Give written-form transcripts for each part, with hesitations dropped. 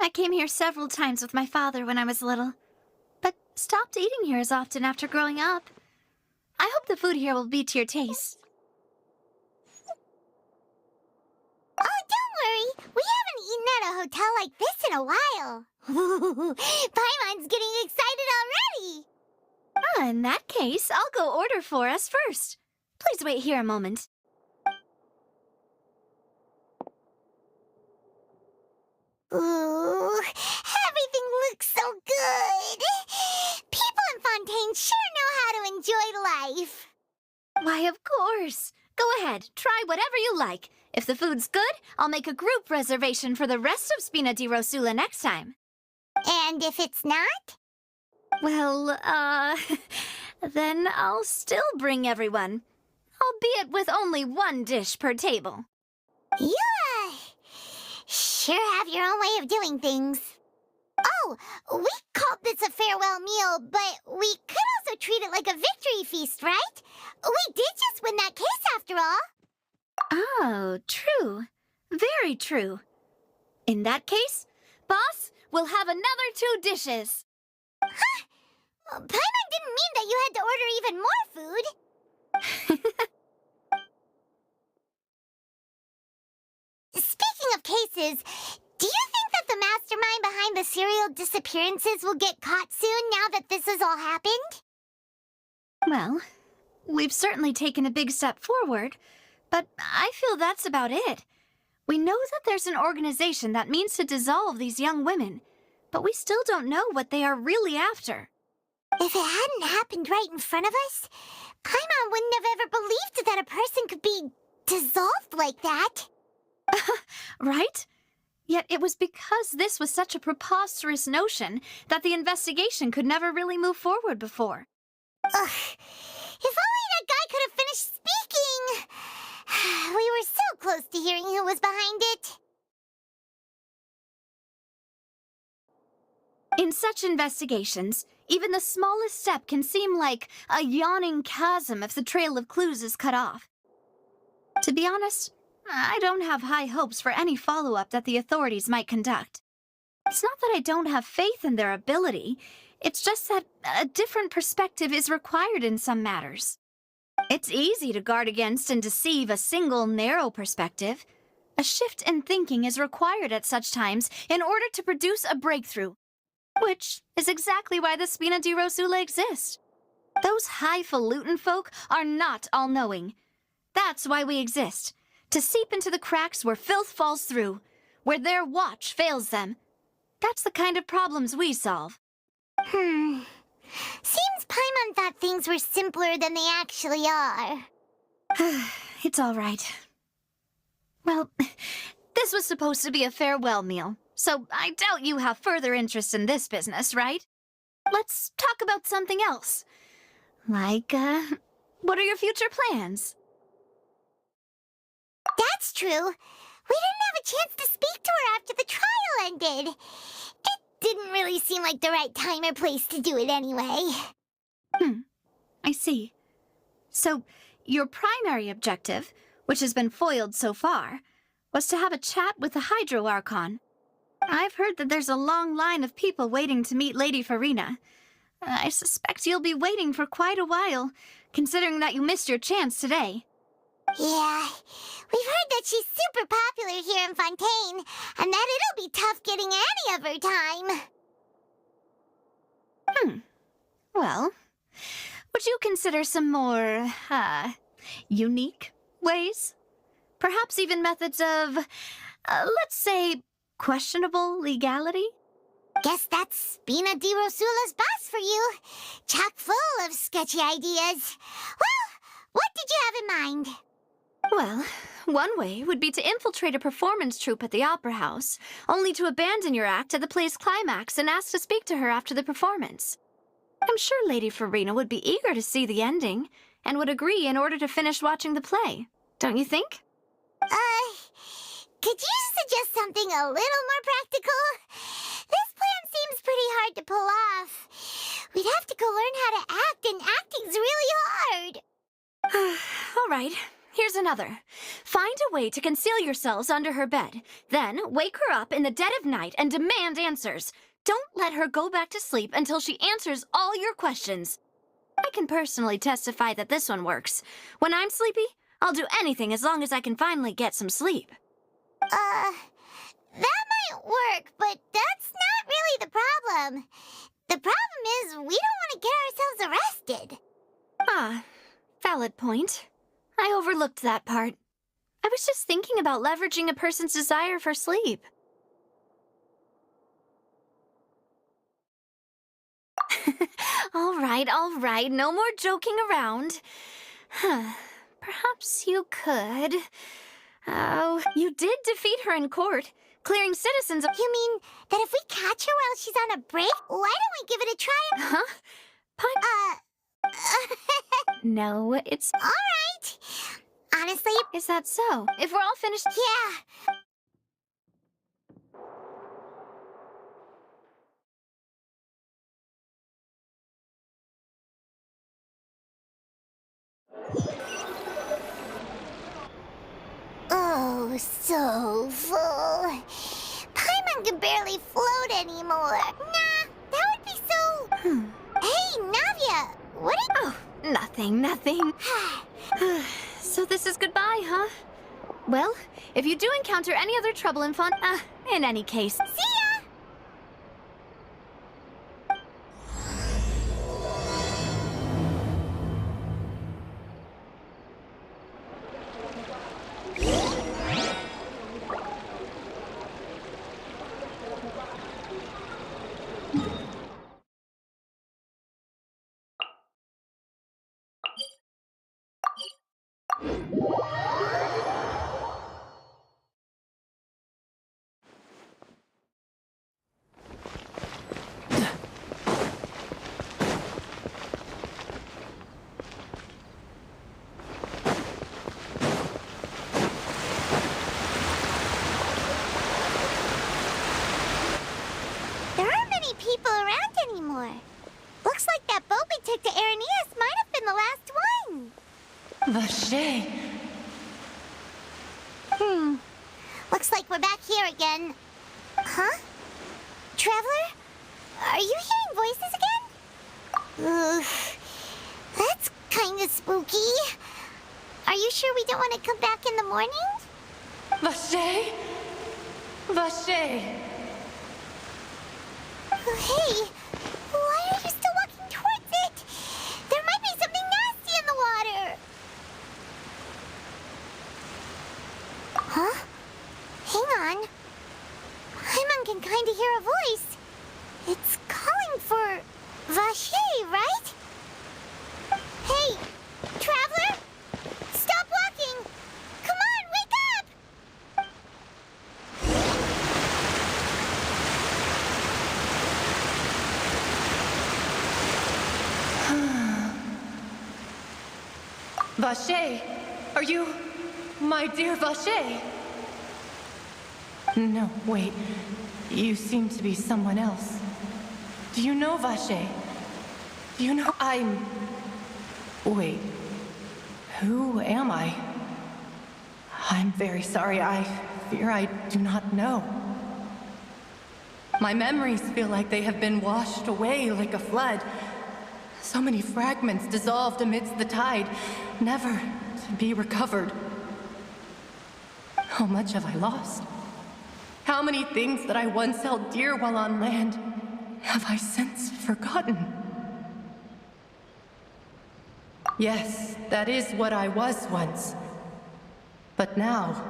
I came here several times with my father when I was little, but stopped eating here as often after growing up. I hope the food here will be to your taste. Oh, don't worry. We haven't eaten at a hotel like this in a while. Paimon's getting excited already. In that case, I'll go order for us first. Please wait here a moment. Ooh, everything looks so good. People in Fontaine sure know how to enjoy life. Why, of course. Go ahead, try whatever you like. If the food's good, I'll make a group reservation for the rest of Spina di Rosula next time. And if it's not? Well, then I'll still bring everyone. Albeit with only one dish per table. You, sure have your own way of doing things. Oh, we called this a farewell meal, but we could also treat it like a victory feast, right? We did just win that case after all. Oh, true. Very true. In that case, boss, we'll have another 2 dishes. Huh? Paimon didn't mean that you had to order even more food. Speaking of cases, do you think that the mastermind behind the serial disappearances will get caught soon now that this has all happened? Well, we've certainly taken a big step forward, but I feel that's about it. We know that there's an organization that means to dissolve these young women, but we still don't know what they are really after. If it hadn't happened right in front of us, Paimon wouldn't have ever believed that a person could be dissolved like that. Right? Yet it was because this was such a preposterous notion that the investigation could never really move forward before. Ugh. If only that guy could have finished speaking! We were so close to hearing who was behind it. In such investigations, even the smallest step can seem like a yawning chasm if the trail of clues is cut off. To be honest, I don't have high hopes for any follow-up that the authorities might conduct. It's not that I don't have faith in their ability, it's just that a different perspective is required in some matters. It's easy to guard against and deceive a single narrow perspective. A shift in thinking is required at such times in order to produce a breakthrough, which is exactly why the Spina di Rosula exists. Those highfalutin folk are not all-knowing. That's why we exist. To seep into the cracks where filth falls through, where their watch fails them. That's the kind of problems we solve. Seems Paimon thought things were simpler than they actually are. It's all right. Well, this was supposed to be a farewell meal, so I doubt you have further interest in this business, right? Let's talk about something else. Like, what are your future plans? That's true. We didn't have a chance to speak to her after the trial ended. It didn't really seem like the right time or place to do it anyway. I see. So, your primary objective, which has been foiled so far, was to have a chat with the Hydro Archon. I've heard that there's a long line of people waiting to meet Lady Farina. I suspect you'll be waiting for quite a while, considering that you missed your chance today. Yeah, we've heard that she's super popular here in Fontaine, and that it'll be tough getting any of her time. Well, would you consider some more, unique ways? Perhaps even methods of, let's say, questionable legality? Guess that's Spina di Rosula's boss for you. Chock full of sketchy ideas. Well, what did you have in mind? Well, one way would be to infiltrate a performance troupe at the Opera House, only to abandon your act at the play's climax and ask to speak to her after the performance. I'm sure Lady Farina would be eager to see the ending, and would agree in order to finish watching the play. Don't you think? Could you suggest something a little more practical? This plan seems pretty hard to pull off. We'd have to go learn how to act, and acting's really hard. All right, here's another. Find a way to conceal yourselves under her bed. Then wake her up in the dead of night and demand answers. Don't let her go back to sleep until she answers all your questions. I can personally testify that this one works. When I'm sleepy, I'll do anything as long as I can finally get some sleep. That might work, but that's not really the problem. The problem is we don't want to get ourselves arrested. Ah, valid point. I overlooked that part. I was just thinking about leveraging a person's desire for sleep. All right, no more joking around. Perhaps you could... Oh, you did defeat her in court, clearing citizens of... You mean that if we catch her while she's on a break, why don't we give it a try? Huh? No, it's... All right. Honestly... Is that so? If we're all finished... Yeah. Oh, so full. Paimon can barely float anymore. Nah, that would be so... Hey, Navia, what are you... Oh, nothing. So this is goodbye, huh? Well, if you do encounter any other trouble in in any case... See ya! People around anymore. Looks like that boat we took to Araneas might have been the last one. Vache. Looks like we're back here again. Huh? Traveler? Are you hearing voices again? Ugh. That's kinda spooky. Are you sure we don't want to come back in the morning? Vache. Vache. Hey, why are you still walking towards it? There might be something nasty in the water. Huh? Hang on. Paimon can kind of hear a voice. It's calling for Vache, right? Hey, traveler! Stop walking! Come on, wake up! Vache, are you... my dear Vache? No, wait. You seem to be someone else. Do you know Vache? Do you know I'm... Wait. Who am I? I'm very sorry. I fear I do not know. My memories feel like they have been washed away like a flood. So many fragments dissolved amidst the tide, never to be recovered. How much have I lost? How many things that I once held dear while on land have I since forgotten? Yes, that is what I was once. But now,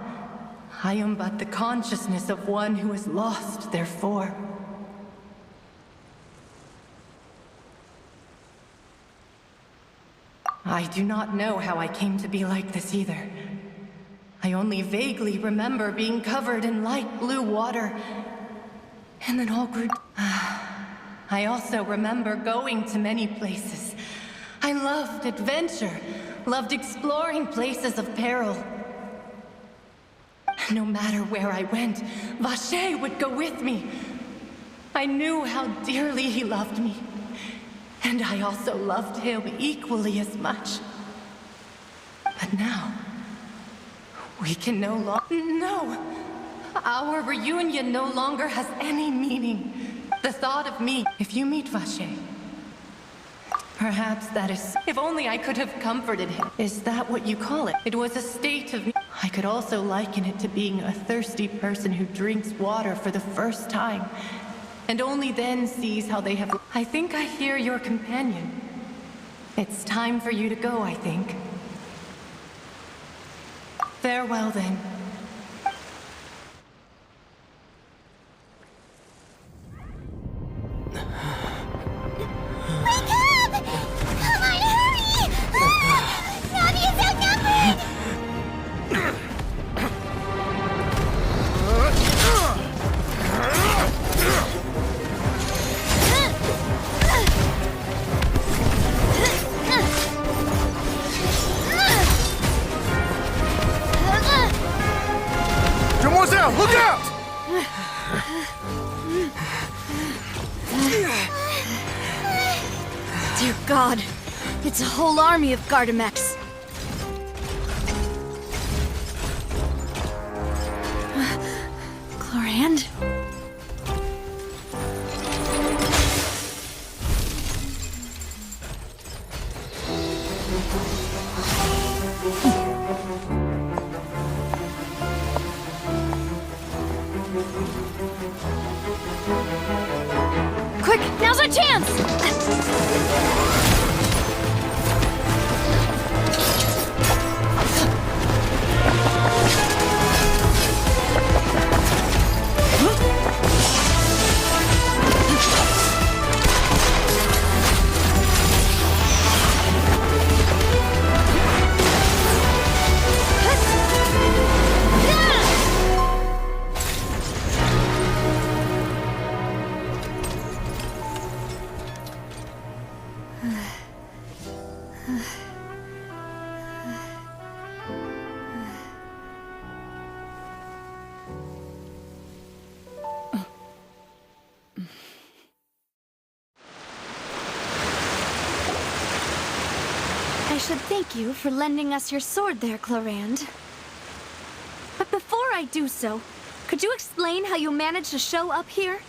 I am but the consciousness of one who is lost, therefore. I do not know how I came to be like this either. I only vaguely remember being covered in light blue water, and then all grew... I also remember going to many places. I loved adventure, loved exploring places of peril. No matter where I went, Vache would go with me. I knew how dearly he loved me, and I also loved him equally as much. But now, we can no longer... No! Our reunion no longer has any meaning. The thought of me, if you meet Vache, perhaps that is... If only I could have comforted him. Is that what you call it? It was a state of... I could also liken it to being a thirsty person who drinks water for the first time, and only then sees how they have... I think I hear your companion. It's time for you to go, I think. Farewell, then. Look out! Dear God, it's a whole army of Gardamex. Chlorand? Quick, now's our chance! I should thank you for lending us your sword there, Chlorand. But before I do so, could you explain how you managed to show up here?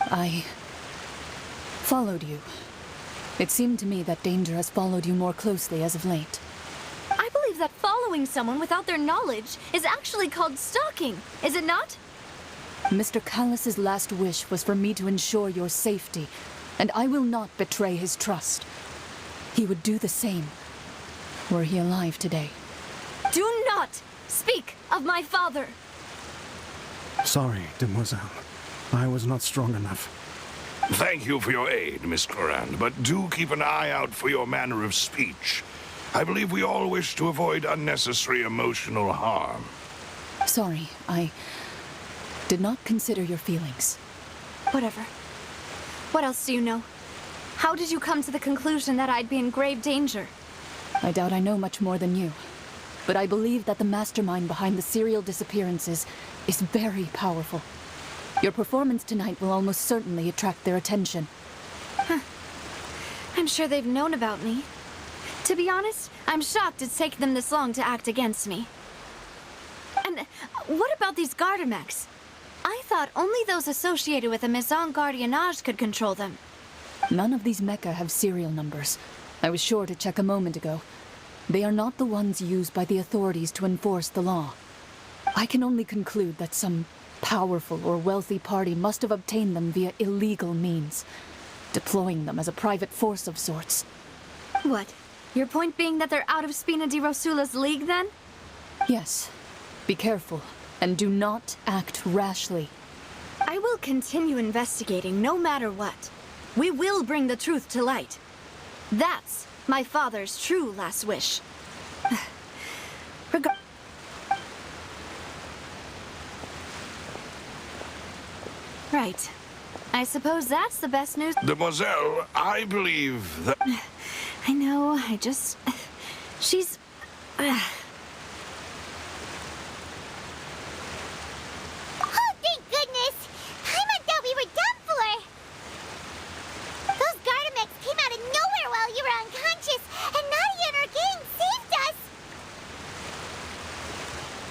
I followed you. It seemed to me that danger has followed you more closely as of late. I believe that following someone without their knowledge is actually called stalking, is it not? Mr. Callus's last wish was for me to ensure your safety, and I will not betray his trust. He would do the same, were he alive today. Do not speak of my father! Sorry, demoiselle. I was not strong enough. Thank you for your aid, Miss Chlorand, but do keep an eye out for your manner of speech. I believe we all wish to avoid unnecessary emotional harm. Sorry, I did not consider your feelings. Whatever. What else do you know? How did you come to the conclusion that I'd be in grave danger? I doubt I know much more than you, but I believe that the mastermind behind the serial disappearances is very powerful. Your performance tonight will almost certainly attract their attention. I'm sure they've known about me. To be honest, I'm shocked it's taken them this long to act against me. And what about these Gardamex? I thought only those associated with the Maison Gardiennage could control them. None of these mecha have serial numbers. I was sure to check a moment ago. They are not the ones used by the authorities to enforce the law. I can only conclude that some powerful or wealthy party must have obtained them via illegal means, deploying them as a private force of sorts. What? Your point being that they're out of Spina di Rosula's league, then? Yes. Be careful, and do not act rashly. I will continue investigating no matter what. We will bring the truth to light. That's my father's true last wish. Right. I suppose that's the best news. Demoiselle, I believe that... I know, she's... Oh, thank goodness! Paimon thought we were done for! Those Gardamex came out of nowhere while you were unconscious, and Nadia and her gang saved us!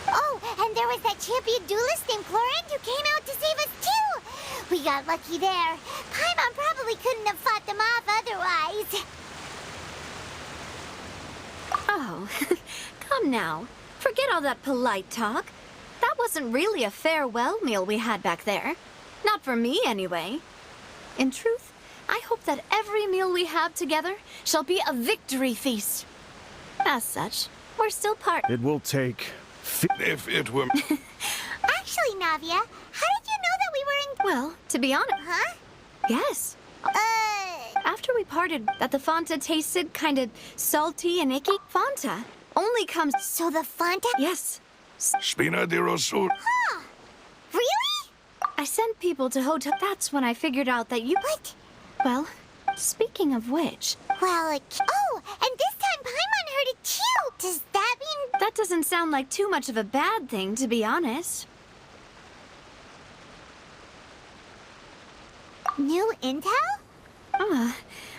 Oh, and there was that champion duelist named Florent who came out to save us too! We got lucky there. Paimon probably couldn't have fought them off otherwise. Oh, come now. Forget all that polite talk. That wasn't really a farewell meal we had back there. Not for me, anyway. In truth, I hope that every meal we have together shall be a victory feast. As such, we're still part... It will take... If it were... Actually, Navia, how did you know that we were in... Well, to be honest... Huh? Yes. After we parted, that the Fanta tasted kind of salty and icky. Fanta only comes... So the Fanta... Yes. Spina di Rosul. Huh. Really? I sent people to hotel... That's when I figured out that you... What? Well, speaking of which... Well, oh, and this time Paimon heard it too. Does that mean... That doesn't sound like too much of a bad thing, to be honest. New intel?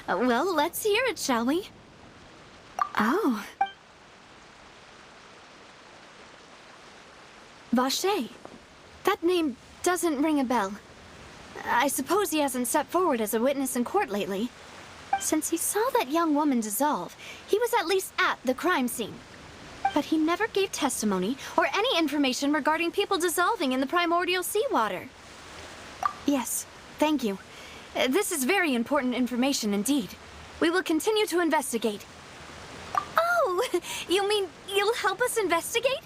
Well, let's hear it, shall we? Oh. Vache. That name doesn't ring a bell. I suppose he hasn't stepped forward as a witness in court lately. Since he saw that young woman dissolve, he was at least at the crime scene. But he never gave testimony or any information regarding people dissolving in the primordial seawater. Yes, thank you. This is very important information indeed. We will continue to investigate. Oh, you mean you'll help us investigate?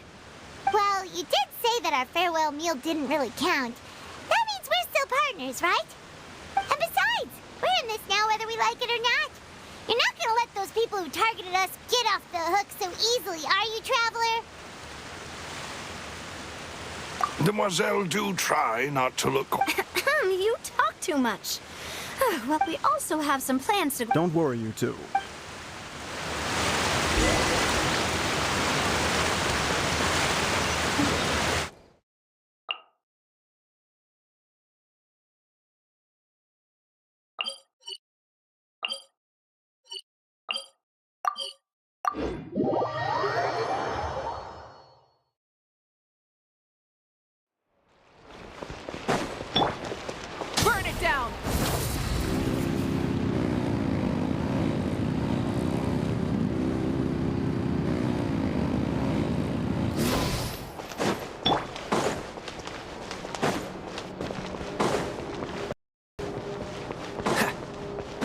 Well, you did say that our farewell meal didn't really count. That means we're still partners, right? And besides, we're in this now whether we like it or not. You're not gonna let those people who targeted us get off the hook so easily, are you, Traveler? Demoiselle, do try not to look... You talk too much. Well, we also have some plans to... Don't worry, you two. Burn it down!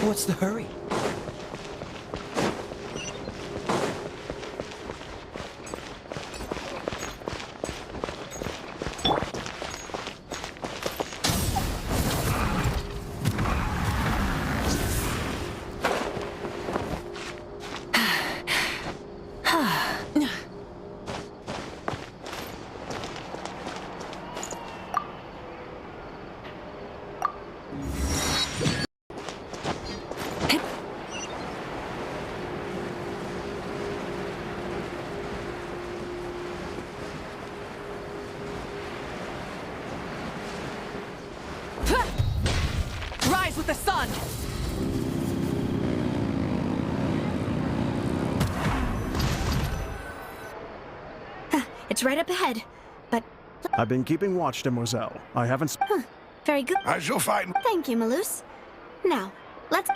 What's the hurry? Rise with the sun! It's right up ahead, but... I've been keeping watch, Demoiselle. I haven't... Very good. I shall find... Thank you, Malus. Now, let's...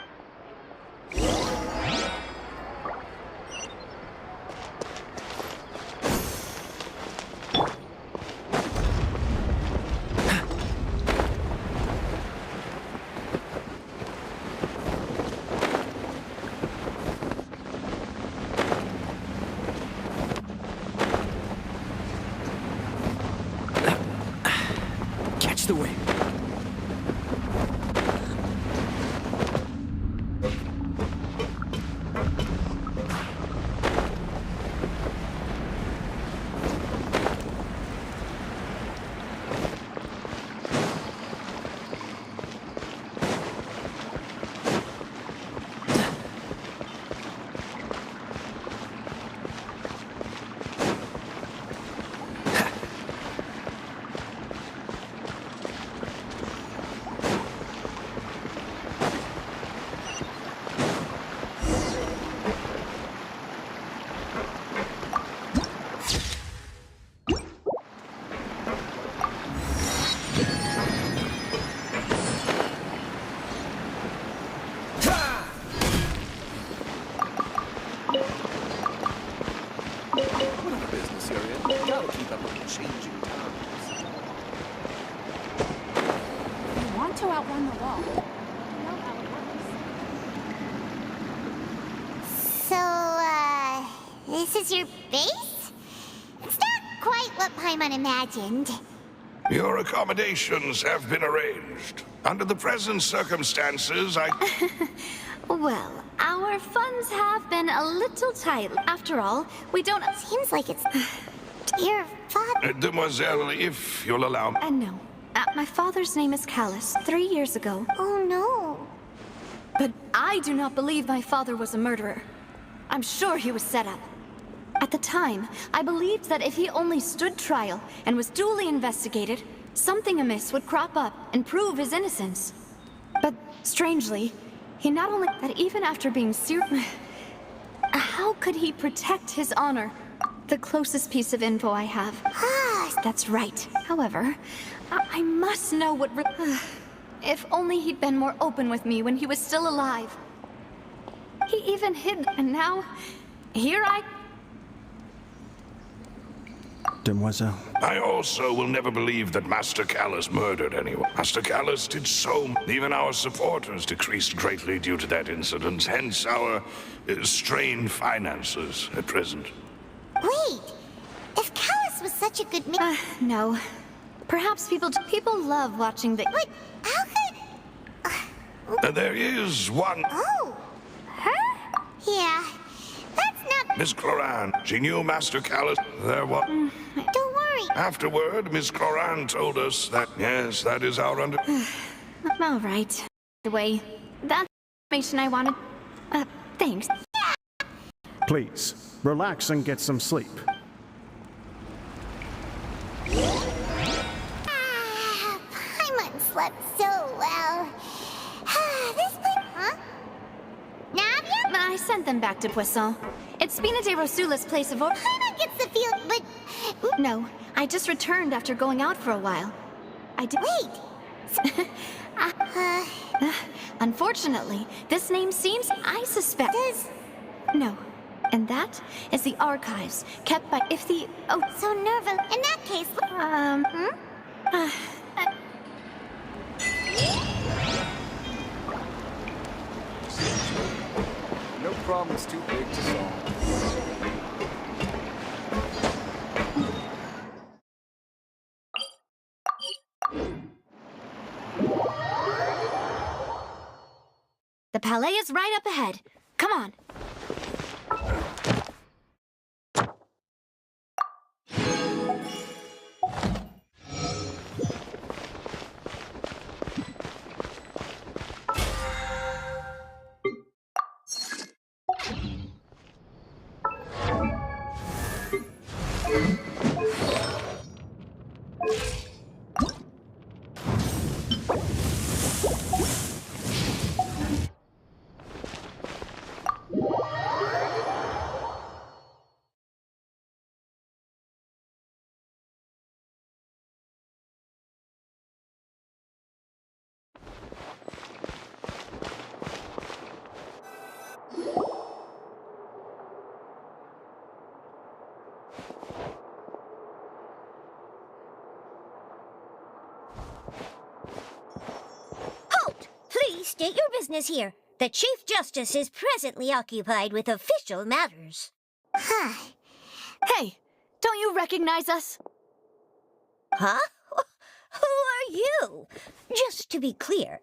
Catch the wind. to outrun the law. So, this is your base? It's not quite what Paimon imagined. Your accommodations have been arranged. Under the present circumstances, Well, our funds have been a little tight. After all, we don't... Seems like it's your father. Demoiselle, if you'll allow me. No. My father's name is Callus. 3 years ago. Oh no. But I do not believe my father was a murderer. I'm sure he was set up. At the time, I believed that if he only stood trial and was duly investigated, something amiss would crop up and prove his innocence. But strangely, he not only... that even after being how could he protect his honor? The closest piece of info I have. That's right. However, I must know what... if only he'd been more open with me when he was still alive. He even hid, and now, here I... Demoiselle. I also will never believe that Master Callus murdered anyone. Master Callus did so. Even our supporters decreased greatly due to that incident, hence our strained finances at present. Wait, if Callus was such a good man... No. Perhaps people love watching the... But how could... There is one... Oh, her? Yeah, that's not... Miss Cloran. She knew Master Callus. There was... Don't worry. Afterward, Miss Cloran told us that, yes, that is our under... All right. Anyway, that's the information I wanted. Thanks. Please, relax and get some sleep. Paimon slept so well. This place... Huh? Navia? I sent them back to Poisson. It's Spina de Rosula's place of order. Paimon gets the feel, but... No, I just returned after going out for a while. I did... Wait. Unfortunately, this name seems... I suspect... Does... No. And that is the archives kept by... If the... Oh, So Nerva... In that case... No problem is too big to solve. The palais is right up ahead. Come on. Halt! Please state your business here. The Chief Justice is presently occupied with official matters. Hey, don't you recognize us? Huh? Who are you? Just to be clear,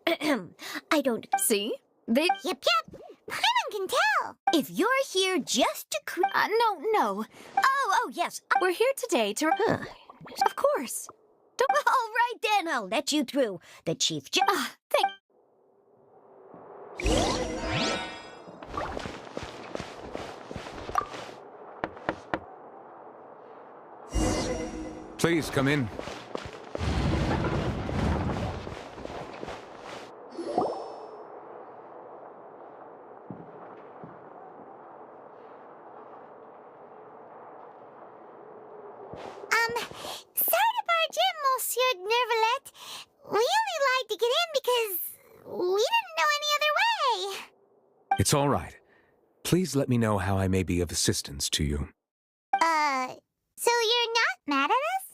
I don't... See? They... Yep. Paimon can tell. If you're here just to No. Oh, yes. We're here today to... Of course. Don't... All right, then. I'll let you through. The Chief Thank... Please come in. Sorry to barge in, Monsieur Nervalet. We only lied to get in because we didn't know any other way. It's all right. Please let me know how I may be of assistance to you. So you're not mad at us?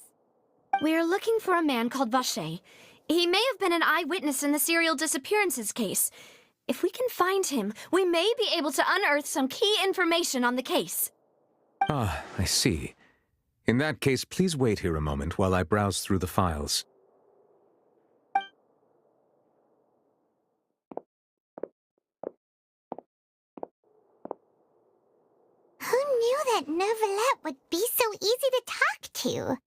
We're looking for a man called Vache. He may have been an eyewitness in the serial disappearances case. If we can find him, we may be able to unearth some key information on the case. Ah, I see. In that case, please wait here a moment while I browse through the files. Who knew that Neuvillette would be so easy to talk to?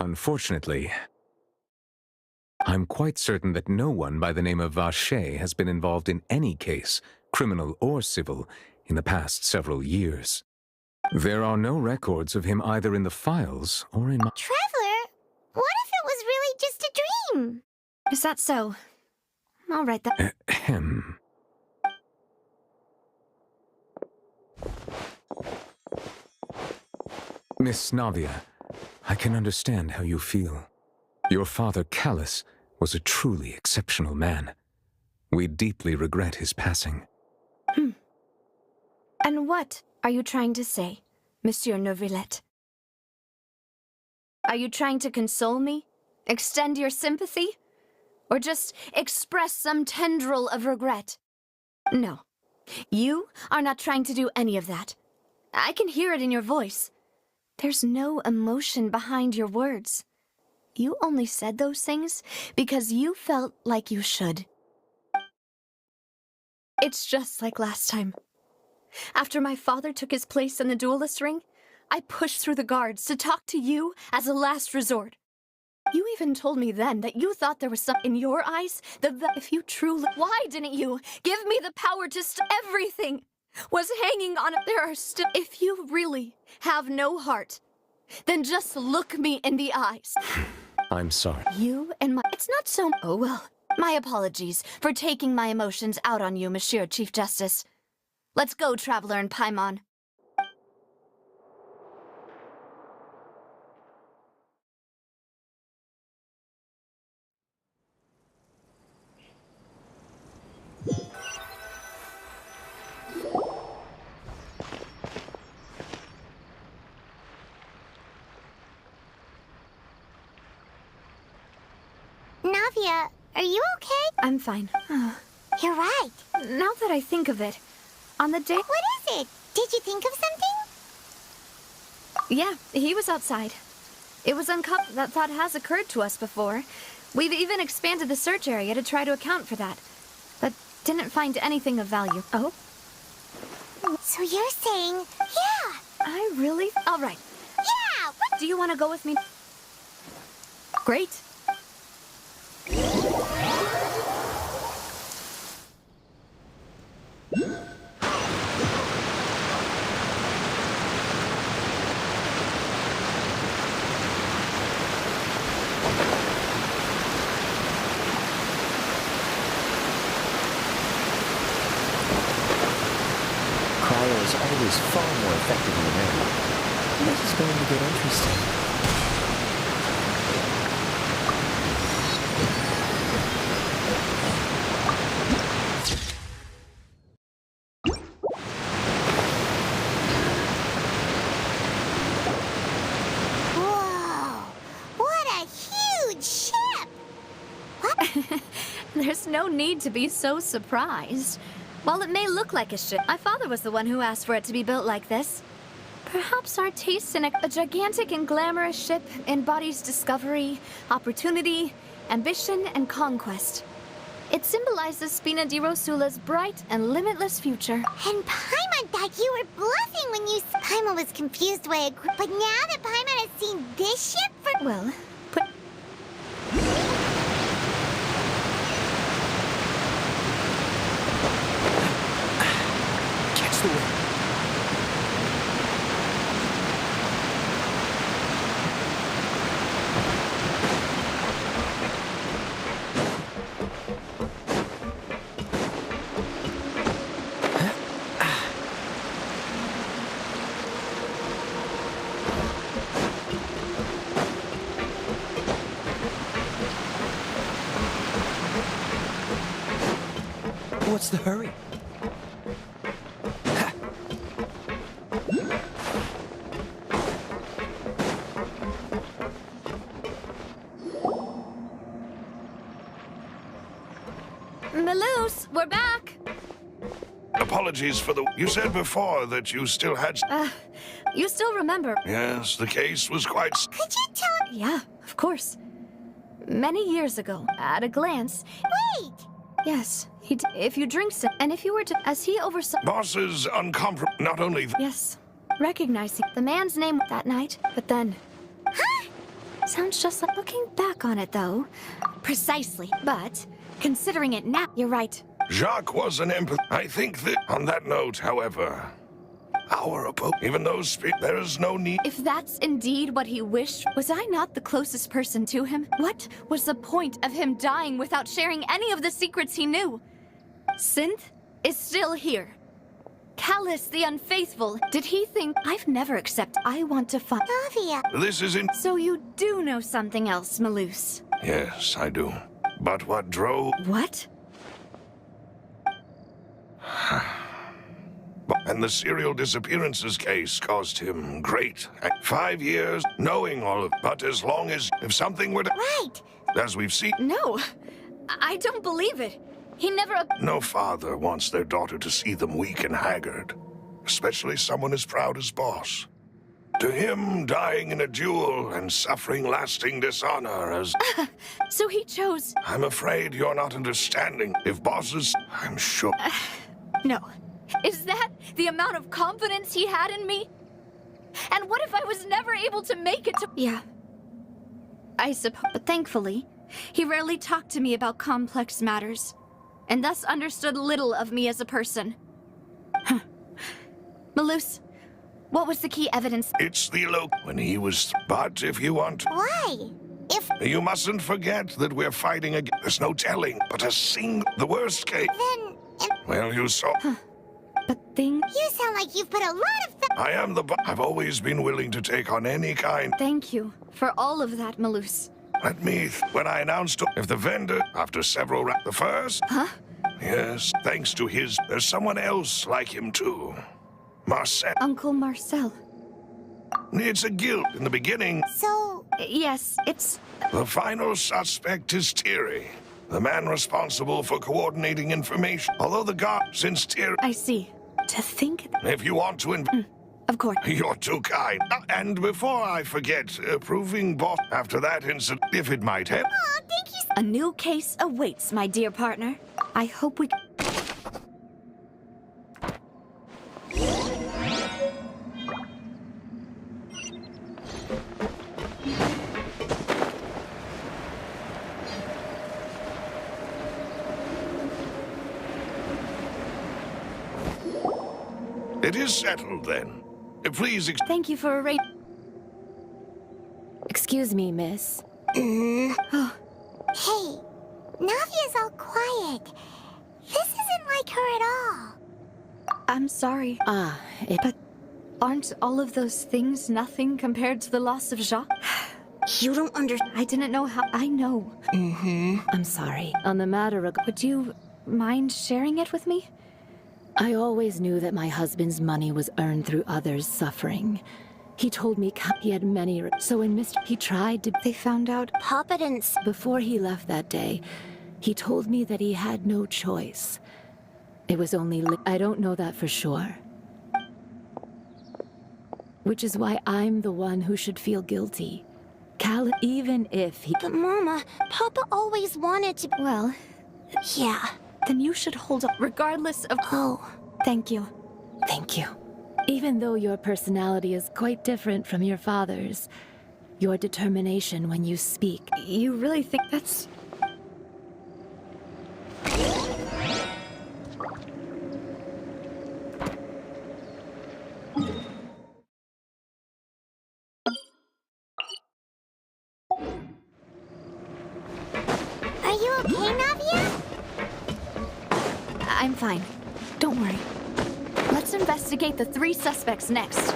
Unfortunately, I'm quite certain that no one by the name of Vache has been involved in any case, criminal or civil, in the past several years. There are no records of him either in the files or in my... Traveler, what if it was really just a dream? Is that so? All right then. Ahem. Miss Navia, I can understand how you feel. Your father, Callus, was a truly exceptional man. We deeply regret his passing. And what are you trying to say, Monsieur Neuvillette? Are you trying to console me? Extend your sympathy? Or just express some tendril of regret? No. You are not trying to do any of that. I can hear it in your voice. There's no emotion behind your words. You only said those things because you felt like you should. It's just like last time. After my father took his place in the duelist ring, I pushed through the guards to talk to you as a last resort. You even told me then that you thought there was something in your eyes that if you truly... Why didn't you give me the power to everything was hanging on it? There are still... If you really have no heart, then just look me in the eyes. I'm sorry. You and my... It's not so... Oh, well. My apologies for taking my emotions out on you, Monsieur Chief Justice. Let's go, Traveler and Paimon. Navia, are you okay? I'm fine. You're right. Now that I think of it, on the day... What is it? Did you think of something? Yeah, he was outside. It was uncovered. That thought has occurred to us before. We've even expanded the search area to try to account for that. But didn't find anything of value. Oh? So you're saying, yeah. I really... All right. Yeah! Do you want to go with me? Great. Cryo is always far more effective in the air. This is going to get interesting. Whoa! What a huge ship! There's no need to be so surprised. While it may look like a ship, my father was the one who asked for it to be built like this. Perhaps our taste in a gigantic and glamorous ship embodies discovery, opportunity, ambition, and conquest. It symbolizes Spina di Rosula's bright and limitless future. And Paimon thought you were bluffing when you... Paimon was confused why it... But now that Paimon has seen this ship for... Well, put... Catch the wind. What's the hurry? Maloose, we're back. Apologies for the... You said before that you still had... You still remember? Yes, the case was quite... Could you tell... Yeah, of course. Many years ago, at a glance. Wait! Yes, if you drink some, and if you were to, as he oversaw. Bosses uncompromised. Not only... Yes, recognizing the man's name that night, but then. Huh? Sounds just like looking back on it, though. Precisely, but considering it now, you're right. Jacques was an empath. I think that... On that note, however... Our opponent, even though there is no need... If that's indeed what he wished, was I not the closest person to him? What was the point of him dying without sharing any of the secrets he knew? Synth is still here. Callus the Unfaithful, did he think I've never accepted? I want to find... Navia. This is in... So you do know something else, Maloose? Yes, I do. But what drove... What? And the serial disappearances case cost him great. 5 years, knowing all of... But as long as... If something were to... Right. As we've seen... No, I don't believe it. He never... No father wants their daughter to see them weak and haggard. Especially someone as proud as Boss. To him, dying in a duel and suffering lasting dishonor as... So he chose... I'm afraid you're not understanding. If Bosses... I'm sure... No. Is that the amount of confidence he had in me? And what if I was never able to make it to... Yeah. I suppose. But thankfully, he rarely talked to me about complex matters, and thus understood little of me as a person. Huh. Maloose, what was the key evidence? It's the when he was... But if you want... Why? If... You mustn't forget that we're fighting against... There's no telling, but a single... The worst case... Then... Well, you saw... But things... You sound like you've put a lot of... I am the... I've always been willing to take on any kind... Thank you for all of that, Maloose. Let me... When I announced... If the vendor... After several... The first... Huh? Yes, thanks to his... There's someone else like him, too. Marcel. Uncle Marcel. It's a guild. In the beginning... So... Yes, it's... The final suspect is Thierry, the man responsible for coordinating information. Although the guard, since Thierry... I see. To think... If you want to... Of course. You're too kind. And before I forget, proving Boss after that incident, if it might help... Aw, thank you. A new case awaits, my dear partner. I hope we... It is settled, then. Please... Thank you for arranging... Excuse me, miss. Hey, Navia's all quiet. This isn't like her at all. I'm sorry. But aren't all of those things nothing compared to the loss of Jacques? You don't understand. I didn't know how... I know. I'm sorry. On the matter of... Would you mind sharing it with me? I always knew that my husband's money was earned through others' suffering. He told me he had many... So when he tried to... They found out... Papa didn't... Before he left that day, he told me that he had no choice. It was only... I don't know that for sure. Which is why I'm the one who should feel guilty. Even if he... But Mama, Papa always wanted to... Well, Yeah. then you should hold up, regardless of... Oh. Thank you. Thank you. Even though your personality is quite different from your father's, your determination when you speak... You really think that's... Are you okay, Navia? I'm fine. Don't worry. Let's investigate the 3 suspects next.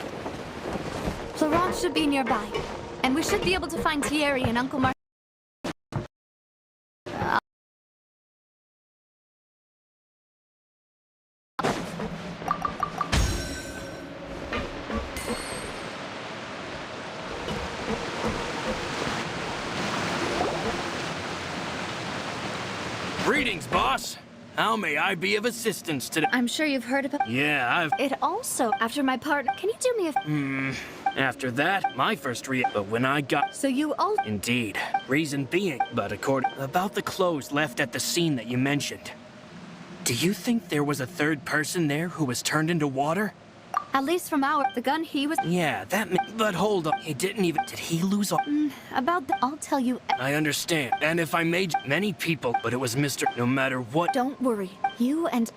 Florent should be nearby, and we should be able to find Thierry and Uncle Marcel. Greetings, boss. How may I be of assistance today? I'm sure you've heard about Yeah, I've... it also. After my partner, can you do me a... After that, my first but when I got... So you all... Indeed. Reason being, but according... About the clothes left at the scene that you mentioned. Do you think there was a third person there who was turned into water? At least from the gun he was... Yeah, but hold on. He didn't even... Did he lose all... I'll tell you... I understand. And if I made many people, but it was Mr. No matter what... Don't worry. You and...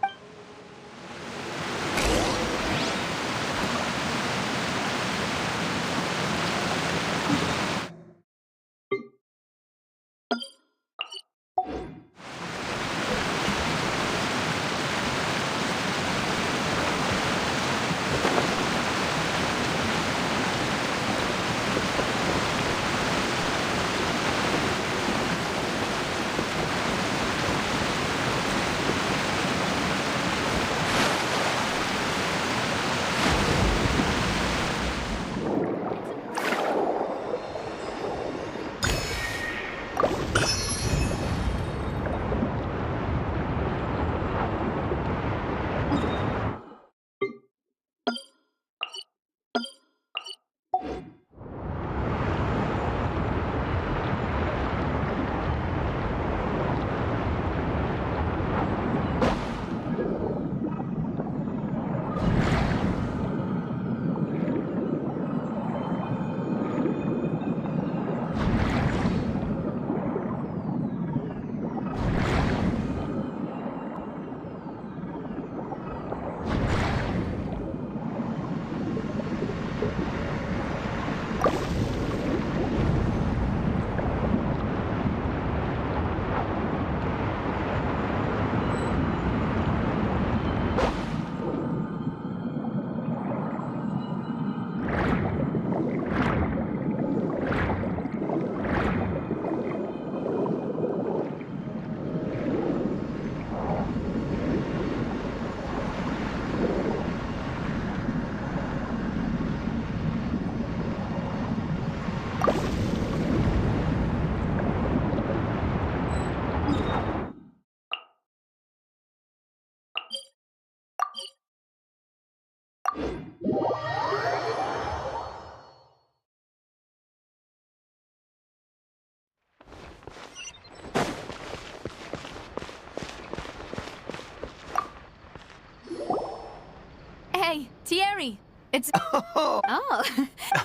Hey, Thierry! It's... Oh.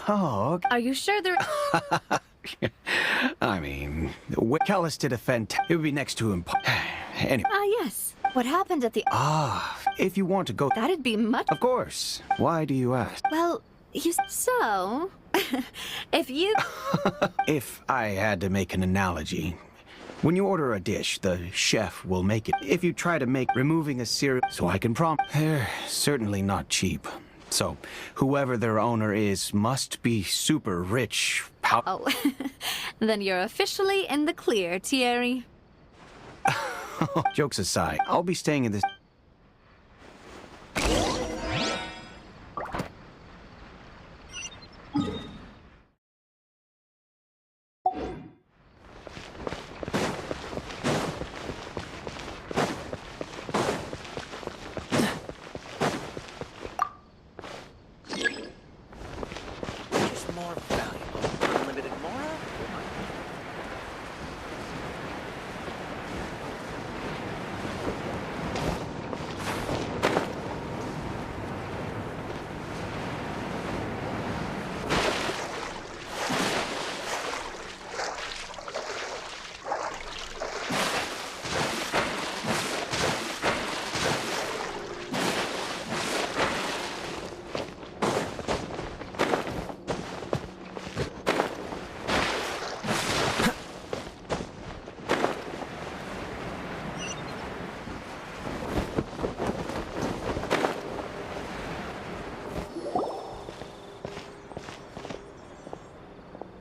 Oh. Are you sure there... I mean, Callus did a It would be next to him. Anyway. Ah, yes. What happened at the... If you want to go... That'd be much... Of course. Why do you ask? Well, so... if you... If I had to make an analogy... When you order a dish, the chef will make it. If you try to make removing a cereal... So I can they're certainly not cheap. So, whoever their owner is must be super rich. Oh, then you're officially in the clear, Thierry. Jokes aside, I'll be staying in this...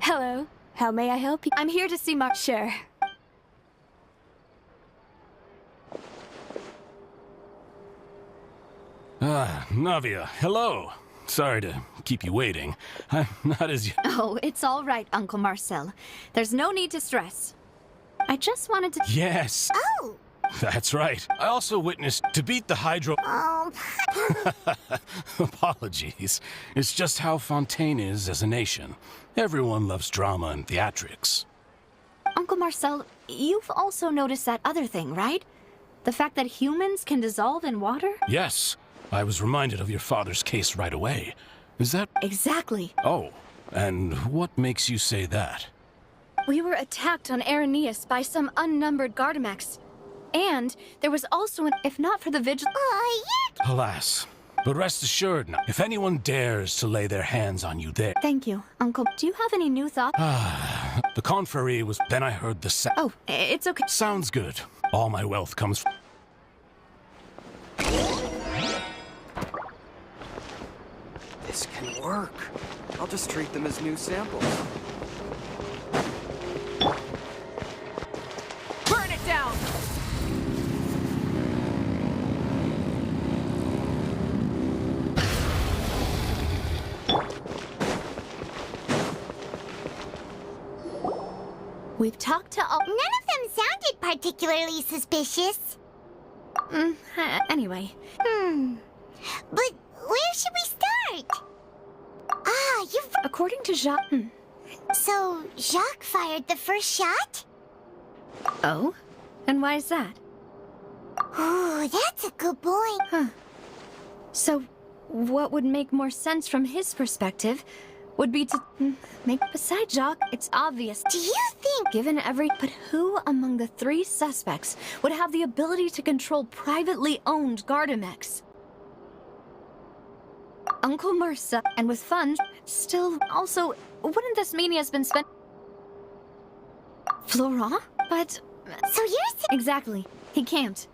Hello. How may I help you? I'm here to see Mark. Sure. Navia, hello. Sorry to keep you waiting. I'm not as... Oh, it's all right, Uncle Marcel. There's no need to stress. I just wanted to... Yes. Oh, That's right. I also witnessed to beat the hydro... Oh. Apologies. It's just how Fontaine is as a nation. Everyone loves drama and theatrics. Uncle Marcel, you've also noticed that other thing, right? The fact that humans can dissolve in water? Yes. I was reminded of your father's case right away. Is that... Exactly. Oh. And what makes you say that? We were attacked on Araneus by some unnumbered Gardamex. And there was also an... If not for the vigil... Alas. But rest assured now, if anyone dares to lay their hands on you there... Thank you, Uncle. Do you have any new thoughts? The confrérie was... Then I heard the Oh, it's okay. Sounds good. All my wealth comes from... This can work. I'll just treat them as new samples. Burn it down! We've talked to all... None of them sounded particularly suspicious. Anyway. But where should we start? According to Jacques... So, Jacques fired the first shot? Oh? And why is that? Ooh, that's a good point. Huh. So, what would make more sense from his perspective would be to make... Besides Jacques, it's obvious. Do you think... Given every... But who among the three suspects would have the ability to control privately owned Gardamex? Uncle Marcel, and with funds, still... Also, wouldn't this mean he has been spent... Florent? But... So you're saying... Exactly. He can't.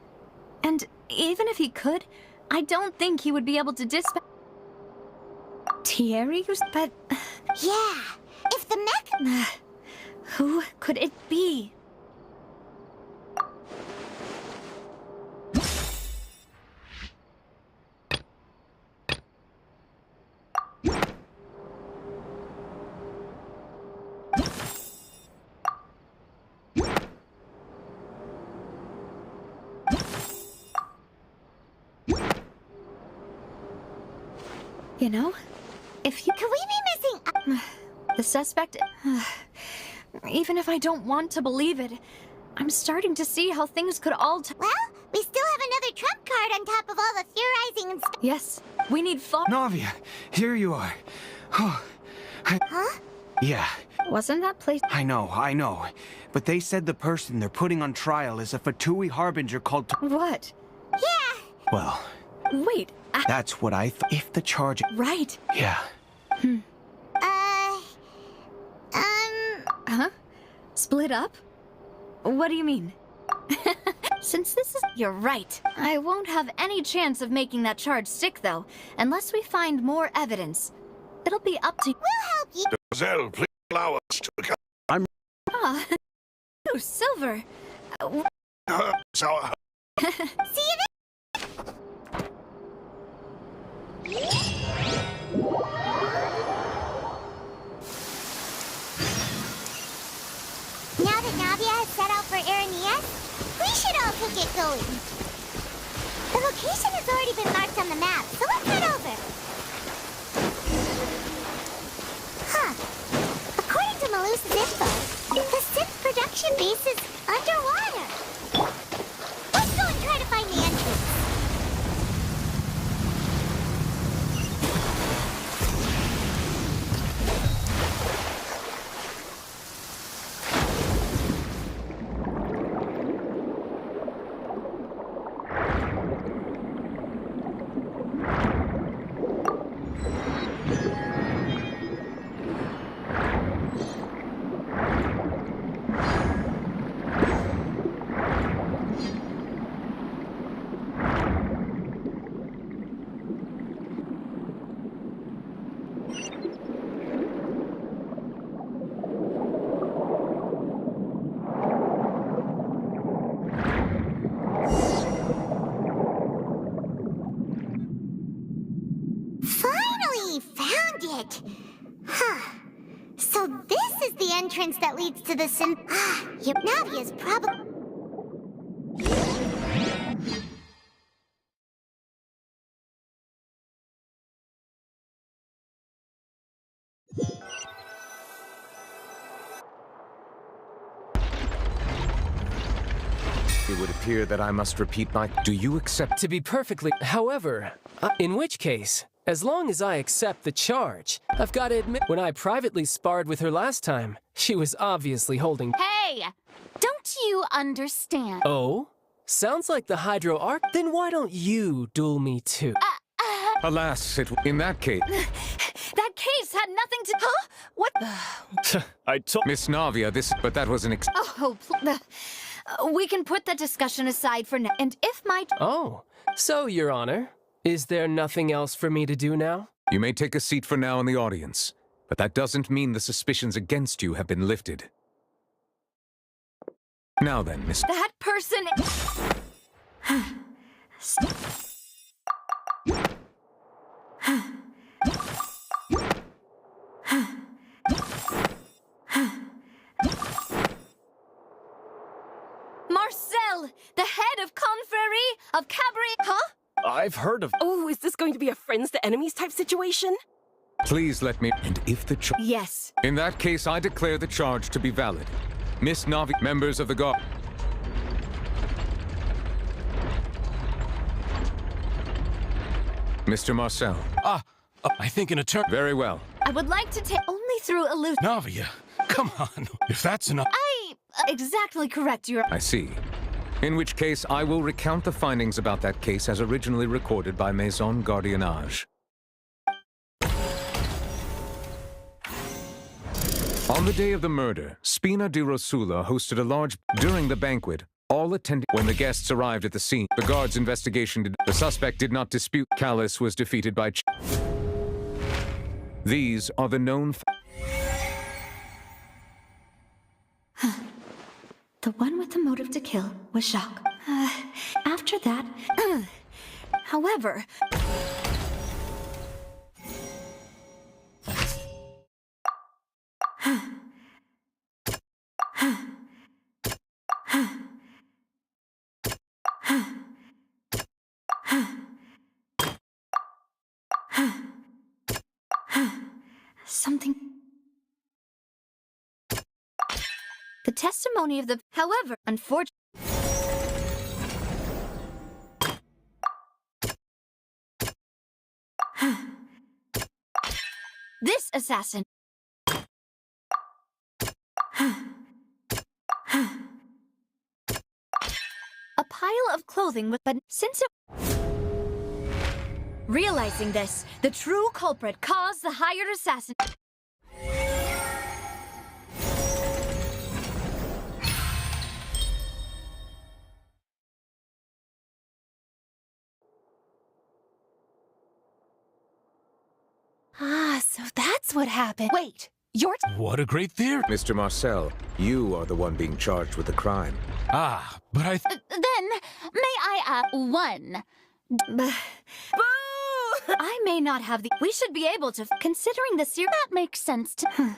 And even if he could, I don't think he would be able to dispatch... Thierry? But... Yeah. If the mech... Who could it be? You know, if you... Could we be missing... The suspect... Even if I don't want to believe it, I'm starting to see how things could all... Well, we still have another trump card on top of all the theorizing and... Yes, we need Navia, here you are. Oh, Huh? Yeah. Wasn't that place... I know. But they said the person they're putting on trial is a Fatui harbinger called... What? Yeah! Well... Wait, That's what I thought. If the charge... Right. Yeah. Huh? Split up? What do you mean? Since this is... You're right. I won't have any chance of making that charge stick, though, unless we find more evidence. It'll be up to... We'll help you. Mademoiselle, please allow us to become... Ah, oh, Silver. It's our... See you then. Now that Navia has set out for Araneus, we should also get going. The location has already been marked on the map, so let's head over. Huh. According to Malus's info, the synth production base is underwater. Let's go and try to find the entrance. Huh. So this is the entrance that leads to the Navia's probably... It would appear that I must repeat my... Do you accept... To be perfectly... However, in which case, as long as I accept the charge, I've got to admit, when I privately sparred with her last time, she was obviously holding... Hey! Don't you understand? Oh? Sounds like the Hydro Arc? Then why don't you duel me too? Alas, in that case... That case had nothing to... Huh? What? I told... Miss Navia, but that was an We can put that discussion aside for now. And if my... Oh, so, Your Honor, is there nothing else for me to do now? You may take a seat for now in the audience, but that doesn't mean the suspicions against you have been lifted. Now then, Miss... That person... Marcel, the head of Confrérie of Cabaret... Huh? I've heard of... Oh, is this going to be a friends to enemies type situation? Please let me... And if the Yes. In that case, I declare the charge to be valid. Miss Navi... Members of the guard... Mr. Marcel. I think an attorney... Very well. I would like to take only through illusion... Navia, come on. If that's enough... Exactly correct, Your... I see. In which case, I will recount the findings about that case as originally recorded by Maison Gardiennage. On the day of the murder, Spina di Rosula hosted a large... During the banquet, all attended... When the guests arrived at the scene, the guard's investigation did... The suspect did not dispute. Callis was defeated by... These are the known... The one with the motive to kill was Jacques. After that... However... Something... The testimony of the... However, unfortunately... This assassin... A pile of clothing with... But since it... Realizing this, the true culprit caused the hired assassin... So that's what happened. Wait, you're... What a great theory. Mr. Marcel, you are the one being charged with the crime. But I... Then, may I one? Boo! I may not have the... We should be able to... Considering the That makes sense to...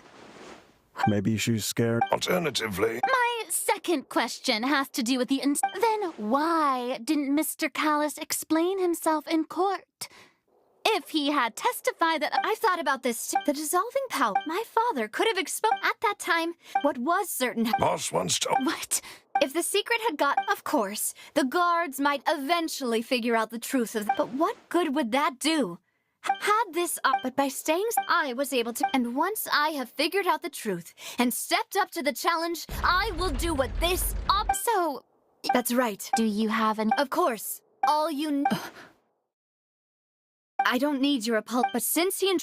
Maybe she's scared. Alternatively... My second question has to do with the... Then why didn't Mr. Callis explain himself in court? If he had testified that... I thought about this too. The dissolving powder. My father could have exposed... At that time, what was certain... Boss wants to... What? If the secret had got... Of course, the guards might eventually figure out the truth of... But what good would that do? Had this up, but by staying... I was able to... And once I have figured out the truth and stepped up to the challenge, I will do what this up... So... That's right. Do you have an... Of course. All you... I don't need your apology, but since he...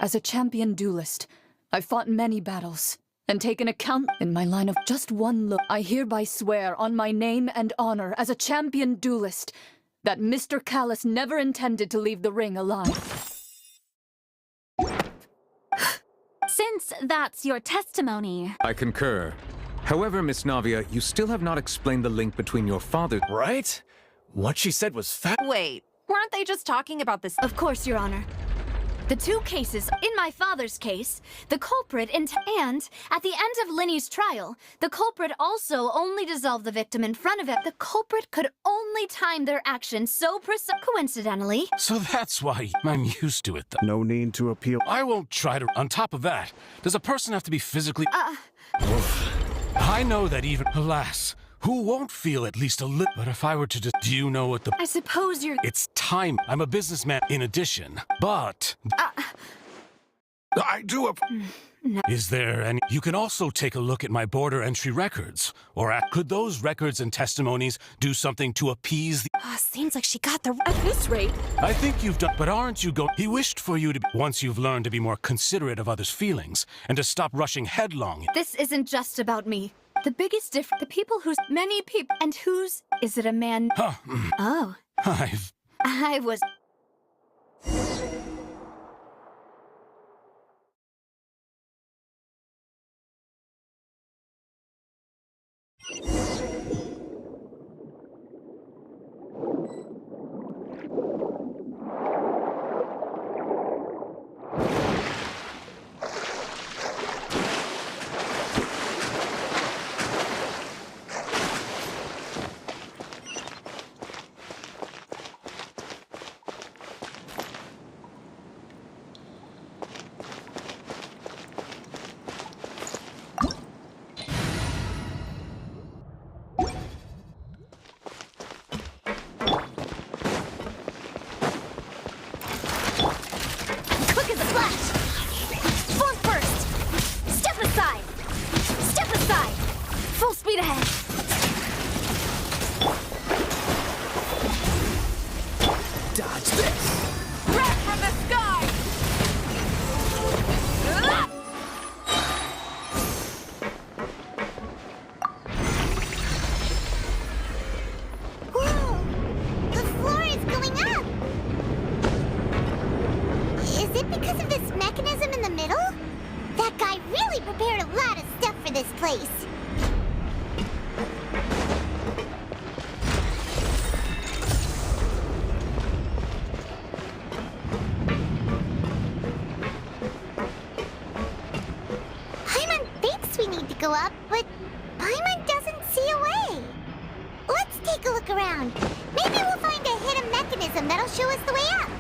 As a champion duelist, I've fought many battles and taken account in my line of just one look. I hereby swear on my name and honor as a champion duelist that Mr. Callis never intended to leave the ring alive. Since that's your testimony... I concur. However, Miss Navia, you still have not explained the link between your father... Right? What she said was Wait, weren't they just talking about this? Of course, Your Honor. The two cases, in my father's case, the culprit and at the end of Linny's trial, the culprit also only dissolved the victim in front of it. The culprit could only time their actions so coincidentally. So that's why I'm used to it, though. No need to appeal. I won't try to... On top of that, does a person have to be physically... I know that even, alas, who won't feel at least a little? But if I were to do you know what the... I suppose you're... It's time. I'm a businessman in addition, but... I do No. Is there any... You can also take a look at my border entry records. Could those records and testimonies do something to appease the... Seems like she got the... At this rate... I think you've done... But aren't you He wished for you to... Once you've learned to be more considerate of others' feelings, and to stop rushing headlong... This isn't just about me. The biggest difference... The people whose... Many people... And whose... Is it a man... Huh. Oh. I was... Quick as a flash! Form first! Step aside! Step aside! Full speed ahead! Dodge this! Rat from the sky! Whoa! The floor is going up! Is it because of this mechanism in the middle? That guy really prepared a lot of stuff for this place. Paimon thinks we need to go up, but Paimon doesn't see a way. Let's take a look around. Maybe we'll find a hidden mechanism that'll show us the way up.